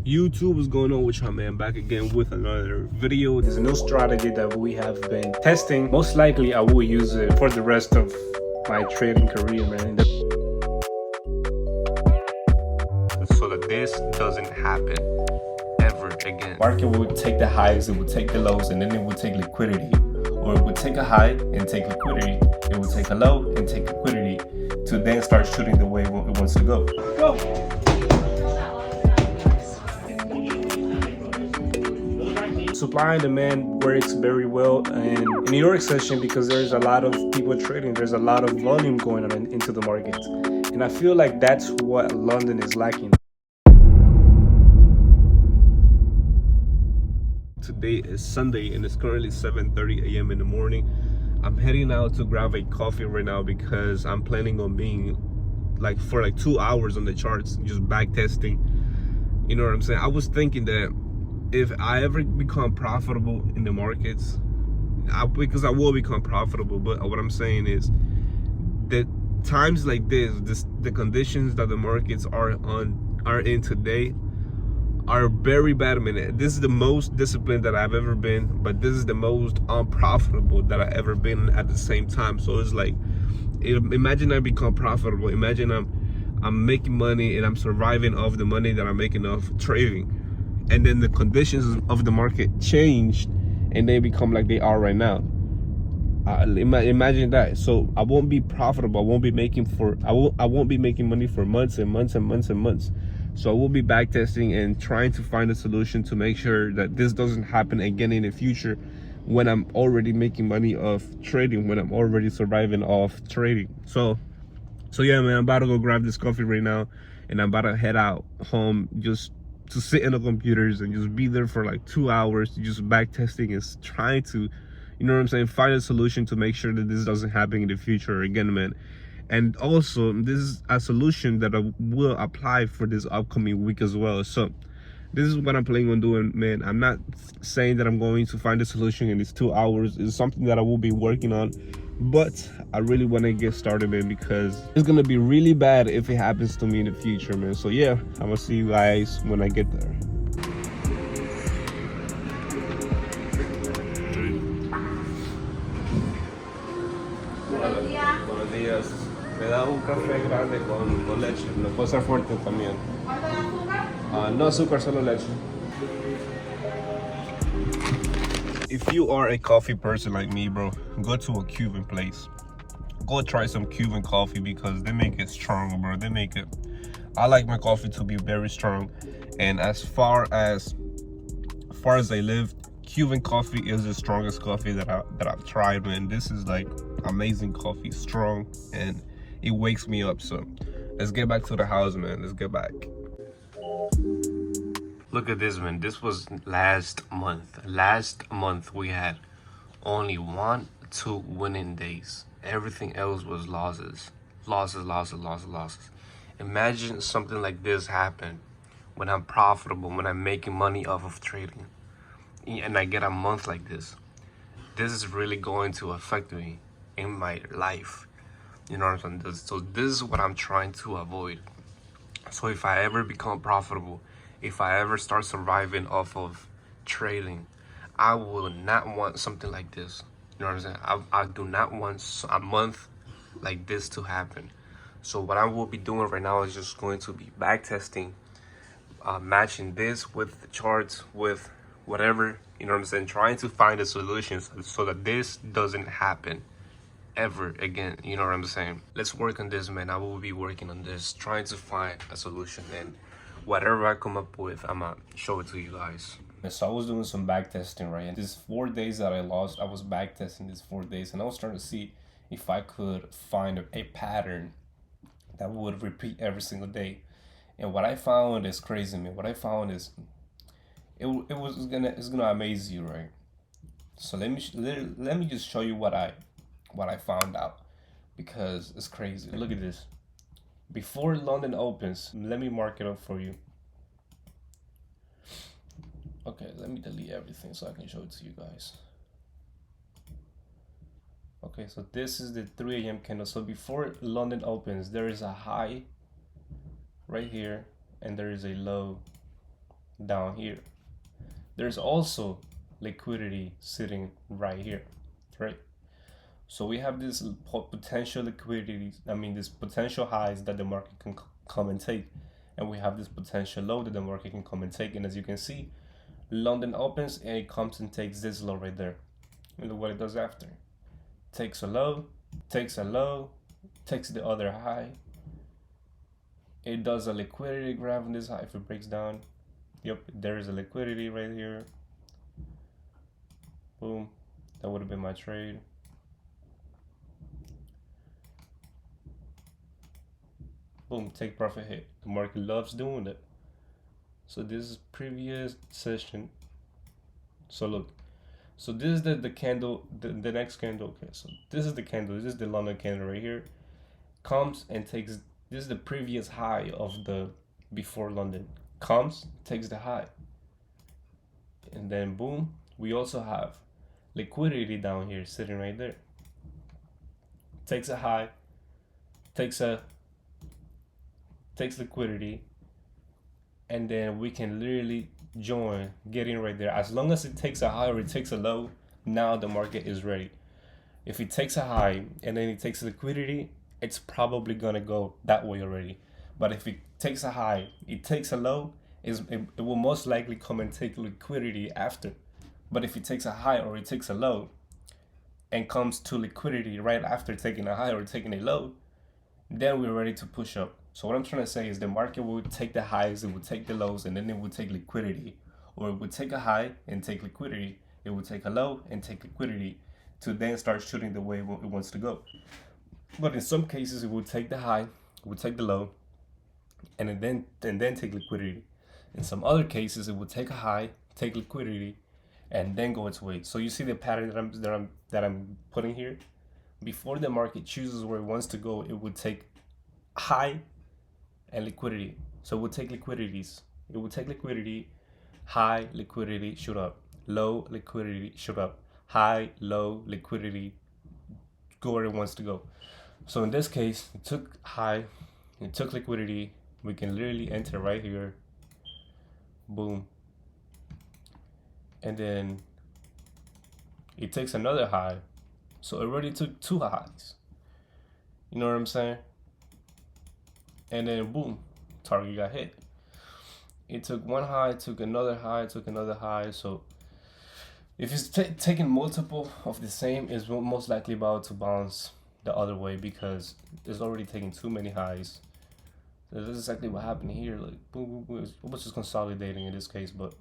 YouTube, what's going on with y'all, man? Back again with another video. There's a new strategy that we have been testing. Most likely I will use it for the rest of my trading career, man, so that this doesn't happen ever again. Market would take the highs, it would take the lows, and then it would take liquidity. Or it would take a high and take liquidity. It would take a low and take liquidity to then start shooting the way it wants to go. Go! Supply and demand works very well in New York session because there's a lot of people trading. There's a lot of volume going on into the market. And I feel like that's what London is lacking. Today is Sunday and it's currently 7:30 a.m. in the morning. I'm heading out to grab a coffee right now because I'm planning on being for 2 hours on the charts, just back testing. You know what I'm saying? I was thinking that if I ever become profitable in the markets, because I will become profitable, but what I'm saying is that times like this, the conditions that the markets are in today are very bad. I mean, this is the most disciplined that I've ever been, but this is the most unprofitable that I've ever been at the same time. So it's like, imagine I become profitable. Imagine I'm making money and I'm surviving off the money that I'm making off trading. And then the conditions of the market changed and they become like they are right now. Imagine that. So I won't be profitable. I won't be making money for months and months and months and months. So I will be back testing and trying to find a solution to make sure that this doesn't happen again in the future when I'm already making money off trading, when I'm already surviving off trading. So yeah, man, I'm about to go grab this coffee right now and I'm about to head out home just to sit in the computers and just be there for 2 hours, just back testing and trying to, you know what I'm saying, find a solution to make sure that this doesn't happen in the future again, man. And also, this is a solution that I will apply for this upcoming week as well. So this is what I'm planning on doing, man. I'm not saying that I'm going to find a solution in these 2 hours. It's something that I will be working on, but I really want to get started, man, because it's gonna be really bad if it happens to me in the future, man. So yeah, I'm gonna see you guys when I get there. Buenos días. Me da un café grande con leche. No puede ser fuerte también. No azúcar, solo leche. If you are a coffee person like me, bro, go to a Cuban place. Go try some Cuban coffee because they make it strong, bro. I like my coffee to be very strong. And as far as I live, Cuban coffee is the strongest coffee that I've tried, man. This is amazing coffee, strong, and it wakes me up. So let's get back to the house, man. Let's get back. Look at this, man. This was last month. Last month we had only 1-2 winning days. Everything else was losses. Losses. Imagine something like this happen when I'm profitable, when I'm making money off of trading, and I get a month like this. This is really going to affect me in my life. You know what I'm saying? So this is what I'm trying to avoid. So if I ever become profitable, if I ever start surviving off of trading, I will not want something like this. You know what I'm saying? I do not want a month like this to happen. So what I will be doing right now is just going to be back testing, matching this with the charts, with whatever, you know what I'm saying, trying to find a solution so that this doesn't happen ever again. You know what I'm saying? Let's work on this, man. I will be working on this, trying to find a solution, and whatever I come up with, I'm gonna show it to you guys. So I was doing some back testing, right? And these 4 days that I lost, I was back testing these 4 days, and I was trying to see if I could find a pattern that would repeat every single day. And what I found is crazy, man. What I found is it's gonna amaze you, right? So let me just show you what I found out, because it's crazy. Look at this. Before London opens, let me mark it up for you. Okay, let me delete everything so I can show it to you guys. Okay, so this is the 3 a.m. candle. So before London opens, there is a high right here and there is a low down here. There's also liquidity sitting right here, right? So we have this potential liquidity, this potential highs that the market can come and take. And we have this potential low that the market can come and take. And as you can see, London opens and it comes and takes this low right there. And look what it does after. Takes a low, takes a low, takes the other high. It does a liquidity grab on this high if it breaks down. Yep, there is a liquidity right here. Boom, that would have been my trade. Boom, take profit hit. The market loves doing that. So this is previous session. So look, so this is the candle, the next candle. Okay, so this is the candle. This is the London candle right here. Comes and takes, this is the previous high of the before London. Comes, takes the high. And then boom, we also have liquidity down here sitting right there. Takes a high, takes liquidity, and then we can literally join, get in right there. As long as it takes a high or it takes a low, now the market is ready. If it takes a high and then it takes liquidity, it's probably gonna go that way already. But if it takes a high, it takes a low, it will most likely come and take liquidity after. But if it takes a high or it takes a low and comes to liquidity right after taking a high or taking a low, then we're ready to push up. So what I'm trying to say is the market will take the highs, it will take the lows, and then it will take liquidity. Or it would take a high and take liquidity. It will take a low and take liquidity to then start shooting the way it wants to go. But in some cases, it will take the high, it will take the low, and then take liquidity. In some other cases, it will take a high, take liquidity, and then go its way. So you see the pattern that I'm putting here. Before the market chooses where it wants to go, it would take high and liquidity. So it would take liquidities. It would take liquidity, high liquidity, shoot up, low liquidity, shoot up, high, low liquidity, go where it wants to go. So in this case, it took high, it took liquidity. We can literally enter right here. Boom. And then it takes another high. So it already took two highs. You know what I'm saying? And then boom, target got hit. It took one high, took another high, took another high. So if it's taking multiple of the same, it's most likely about to bounce the other way because it's already taking too many highs. So this is exactly what happened here. Like boom, boom, boom. It was just consolidating in this case, but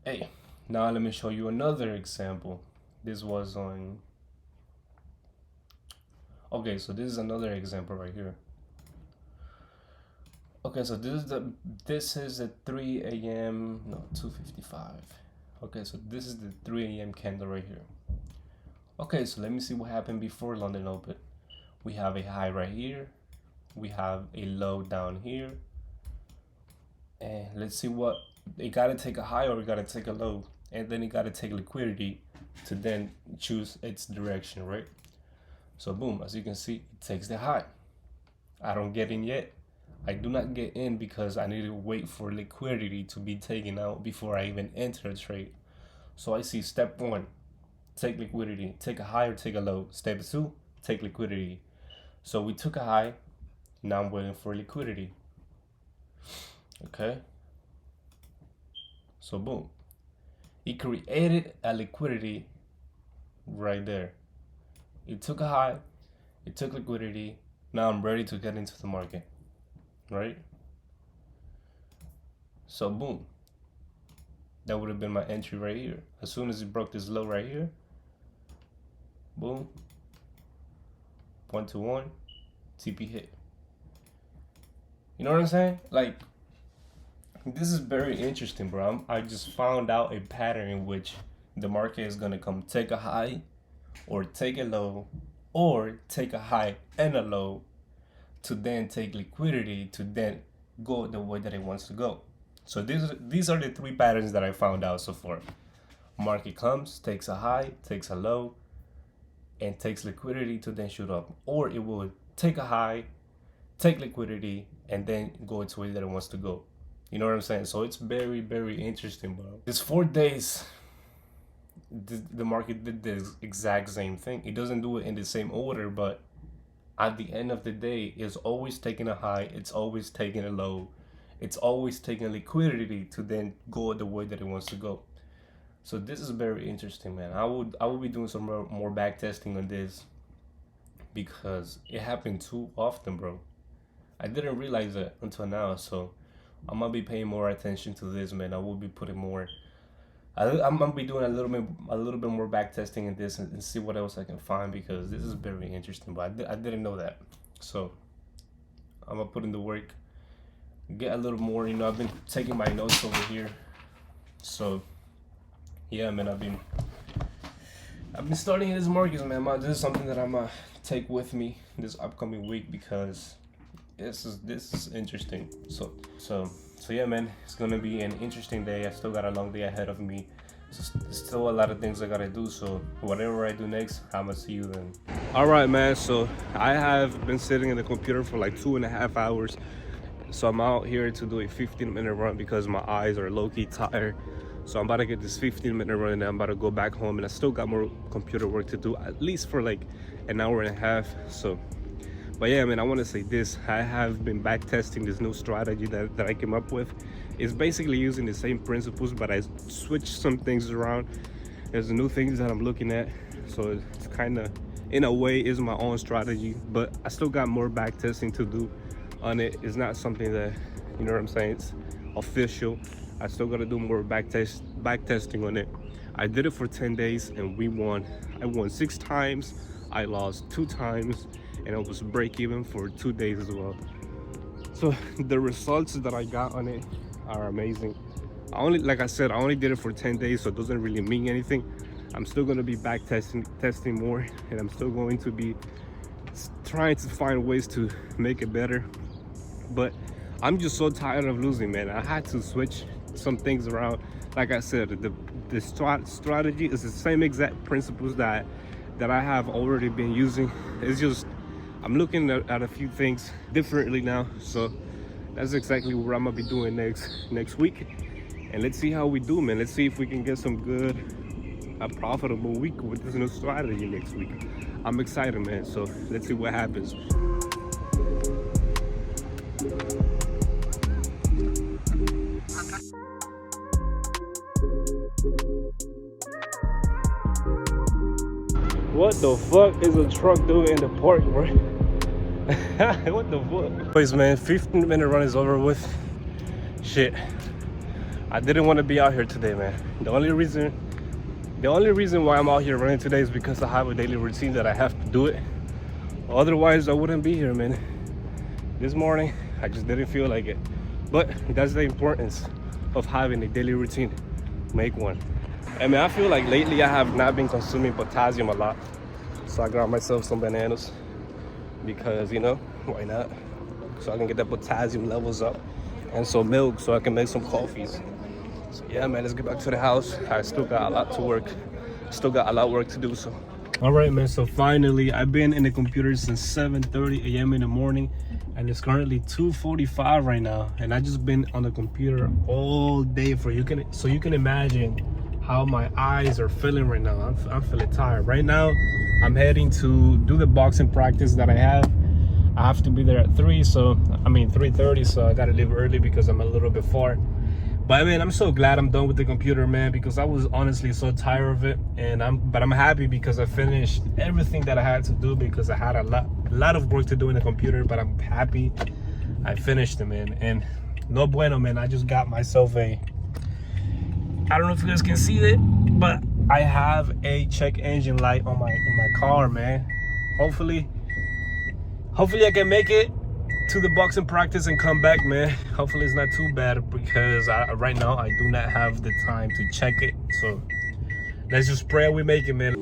hey, now let me show you another example. This was on. Okay, so this is another example right here. Okay, so this is the 3 a.m. no 2:55. Okay, so this is the 3 a.m. candle right here. Okay, so let me see what happened before London open. We have a high right here. We have a low down here. And let's see what it gotta take a high or it gotta take a low, and then it gotta take liquidity to then choose its direction, right? So boom, as you can see, it takes the high. I don't get in yet. I do not get in because I need to wait for liquidity to be taken out before I even enter a trade. So I see step one, take liquidity, take a high or take a low. Step two, take liquidity. So we took a high, now I'm waiting for liquidity. Okay. So boom, it created a liquidity right there. It took a high, it took liquidity. Now I'm ready to get into the market, right? So boom, that would have been my entry right here. As soon as it broke this low right here, boom, 1-to-1, TP hit. You know what I'm saying? Like, this is very interesting, bro. I just found out a pattern in which the market is gonna come take a high or take a low or take a high and a low to then take liquidity to then go the way that it wants to go. So these are the three patterns that I found out so far. Market comes, takes a high, takes a low, and takes liquidity to then shoot up. Or it will take a high, take liquidity, and then go its way that it wants to go. You know what I'm saying? So it's very, very interesting, bro. This 4 days, the market did the exact same thing. It doesn't do it in the same order, but at the end of the day, it's always taking a high, it's always taking a low, it's always taking liquidity to then go the way that it wants to go. So this is very interesting, man. I would be doing some more back testing on this because it happened too often, bro. I didn't realize that until now, so I'm gonna be paying more attention to this, man. I will be putting more. I'm gonna be doing a little bit more back testing in this and see what else I can find because this is very interesting. But I didn't know that, so I'm gonna put in the work, get a little more. You know, I've been taking my notes over here, so yeah, man. I've been studying this markets, man. This is something that I'm gonna take with me this upcoming week because this is interesting. So yeah, man, it's gonna be an interesting day. I still got a long day ahead of me. There's still a lot of things I gotta do. So whatever I do next, I'ma see you then. All right, man. So I have been sitting in the computer for like 2.5 hours. So I'm out here to do a 15-minute run because my eyes are low-key tired. So I'm about to get this 15-minute run and then I'm about to go back home, and I still got more computer work to do, at least for like an hour and a half. So, but yeah, man, I want to say this. I have been back testing this new strategy that I came up with. It's basically using the same principles, but I switched some things around. There's new things that I'm looking at. So it's kind of, in a way, is my own strategy, but I still got more back testing to do on it. It's not something that, you know what I'm saying, it's official. I still got to do more back testing on it. I did it for 10 days and we won. I won 6 times. I lost 2 times, and it was break even for 2 days as well. So the results that I got on it are amazing. Like I said, I only did it for 10 days, so it doesn't really mean anything. I'm still going to be back testing more, and I'm still going to be trying to find ways to make it better. But I'm just so tired of losing, man. I had to switch some things around. Like I said, the strategy is the same exact principles that I have already been using. It's just I'm looking at a few things differently now. So that's exactly what I'm gonna be doing next week. And let's see how we do, man. Let's see if we can get some good, a profitable week with this new strategy next week. I'm excited, man. So let's see what happens. What the fuck is a truck doing in the park, bro? What the fuck? Boys, man, 15-minute run is over with. Shit, I didn't want to be out here today, man. The only reason why I'm out here running today is because I have a daily routine that I have to do it. Otherwise, I wouldn't be here, man. This morning, I just didn't feel like it. But that's the importance of having a daily routine. Make one. I mean, I feel like lately I have not been consuming potassium a lot. So I got myself some bananas because, you know, why not? So I can get the potassium levels up, and some milk so I can make some coffees. So yeah, man, let's get back to the house. I still got a lot to work. Still got a lot of work to do, so. All right, man, so finally, I've been in the computer since 7:30 a.m. in the morning, and it's currently 2:45 right now. And I just been on the computer all day so you can imagine how my eyes are feeling right now. I'm feeling tired. Right now, I'm heading to do the boxing practice that I have. I have to be there at 3:30, so I gotta leave early because I'm a little bit far. But I mean, I'm so glad I'm done with the computer, man, because I was honestly so tired of it. But I'm happy because I finished everything that I had to do because I had a lot of work to do in the computer, but I'm happy I finished it, man. And no bueno, man, I just got myself I don't know if you guys can see it, but I have a check engine light in my car, man. Hopefully I can make it to the boxing practice and come back, man. Hopefully it's not too bad because right now I do not have the time to check it. So let's just pray we make it, man.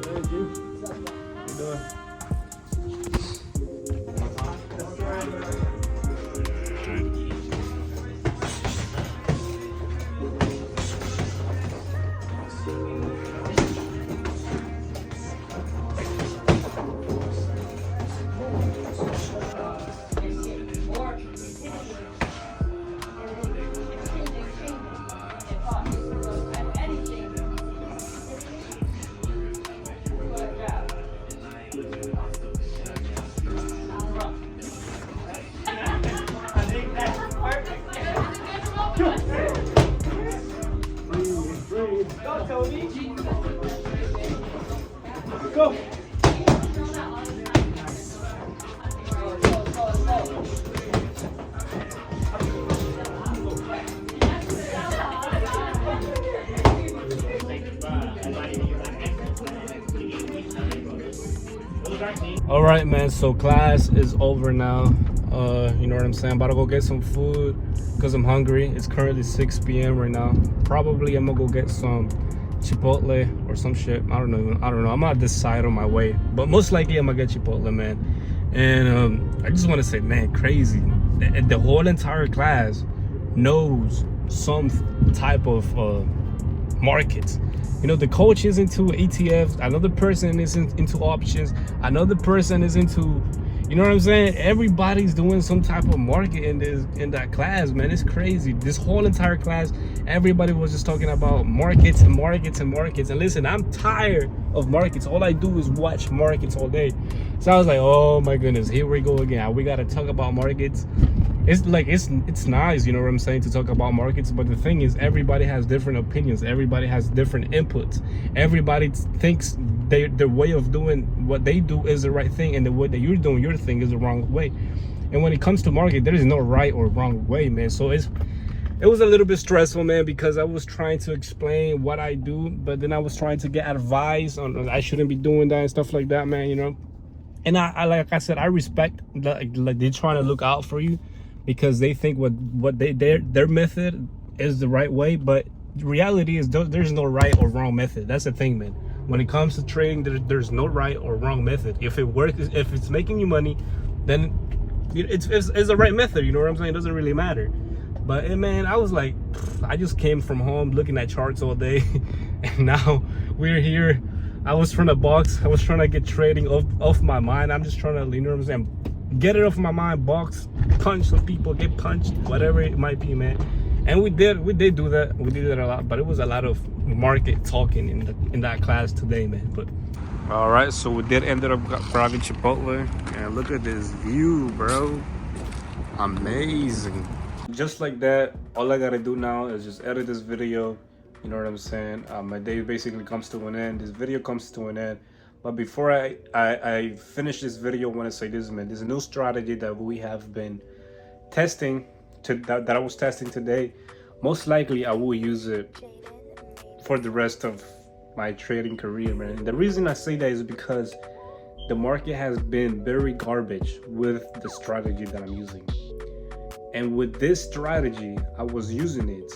Thank you. How you doing? right, man, so class is over now. You know what I'm saying? I'm about to go get some food because I'm hungry. It's currently 6 p.m. right now. Probably I'm gonna go get some Chipotle or some shit. I don't know. I'm gonna decide on my way, but most likely I'm gonna get Chipotle, man. And I just want to say, man, crazy. The whole entire class knows some type of markets. You know, the coach is into ETFs, another person is into options, another person is into, you know what I'm saying? Everybody's doing some type of market in that class, man. It's crazy. This whole entire class, everybody was just talking about markets and markets and markets. And listen, I'm tired of markets. All I do is watch markets all day. So I was like, oh my goodness, here we go again. We gotta talk about markets. It's like it's nice, you know what I'm saying, to talk about markets, but the thing is, everybody has different opinions, everybody has different inputs, everybody thinks their way of doing what they do is the right thing, and the way that you're doing your thing is the wrong way. And when it comes to market, there is no right or wrong way, man. So it was a little bit stressful, man, because I was trying to explain what I do, but then I was trying to get advice on I shouldn't be doing that and stuff like that, man, you know. And I like I said, I respect like they're trying to look out for you, because they think what their method is the right way. But the reality is there's no right or wrong method. That's the thing, man. When it comes to trading, there's no right or wrong method. If it works, if it's making you money, then it's the right method. You know what I'm saying? It doesn't really matter. But man, I was like, I just came from home looking at charts all day, and now we're here. I was trying to box. I was trying to get trading off my mind. I'm just trying to, you know what I'm saying, get it off my mind, box, punch some people, get punched, whatever it might be, man. And we did do that. We did that a lot, but it was a lot of market talking in that class today, man. But all right, so we did ended up grabbing Chipotle, and look at this view, bro. Amazing. Just like that, all I gotta do now is just edit this video. You know what I'm saying? My day basically comes to an end. This video comes to an end. But before I finish this video, I want to say this, man. There's a new strategy that we have been testing, that I was testing today. Most likely, I will use it for the rest of my trading career, man. And the reason I say that is because the market has been very garbage with the strategy that I'm using. And with this strategy, I was using it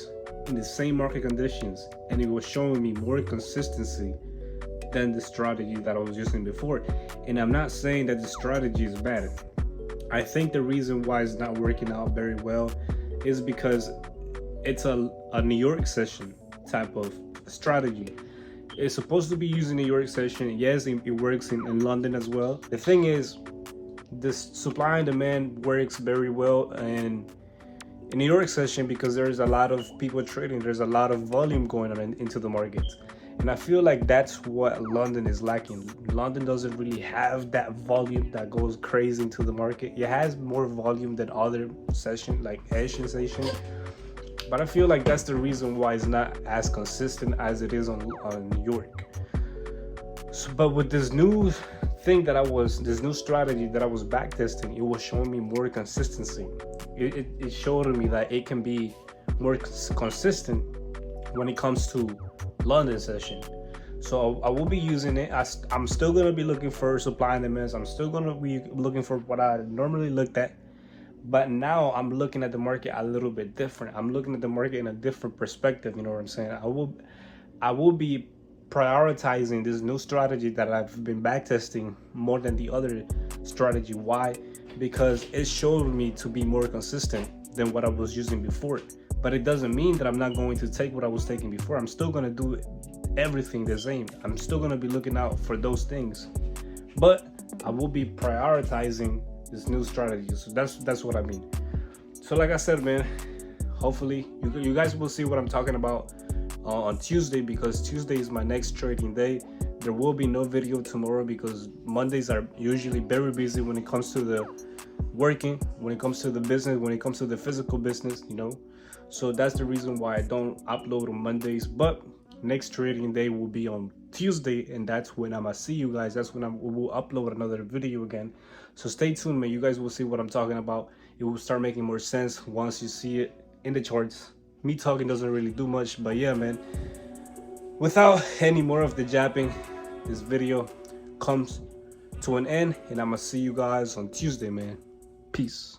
in the same market conditions, and it was showing me more consistency than the strategy that I was using before. And I'm not saying that the strategy is bad. I think the reason why it's not working out very well is because it's a New York session type of strategy. It's supposed to be using New York session. Yes, it works in London as well. The thing is, this supply and demand works very well in New York session because there's a lot of people trading. There's a lot of volume going on into the market. And I feel like that's what London is lacking. London doesn't really have that volume that goes crazy into the market. It has more volume than other sessions, like Asian session. But I feel like that's the reason why it's not as consistent as it is on New York. So, but with this new thing this new strategy that I was backtesting, it was showing me more consistency. It showed me that it can be more consistent when it comes to London session. So I will be using it. I'm still going to be looking for supply and demand. I'm still going to be looking for what I normally looked at. But now I'm looking at the market a little bit different. I'm looking at the market in a different perspective. You know what I'm saying? I will be prioritizing this new strategy that I've been backtesting more than the other strategy. Why? Because it showed me to be more consistent than what I was using before. But it doesn't mean that I'm not going to take what I was taking before. I'm still going to do everything the same. I'm still going to be looking out for those things. But I will be prioritizing this new strategy. So that's what I mean. So like I said, man, hopefully you guys will see what I'm talking about on Tuesday, because Tuesday is my next trading day. There will be no video tomorrow because Mondays are usually very busy when it comes to the working, when it comes to the business, when it comes to the physical business, you know. So that's the reason why I don't upload on Mondays. But next trading day will be on Tuesday, and that's when I'm gonna see you guys. That's when we will upload another video again. So stay tuned, man. You guys will see what I'm talking about. It will start making more sense once you see it in the charts. Me talking doesn't really do much, but yeah, man. Without any more of the japping, this video comes to an end, and I'm gonna see you guys on Tuesday, man. Peace.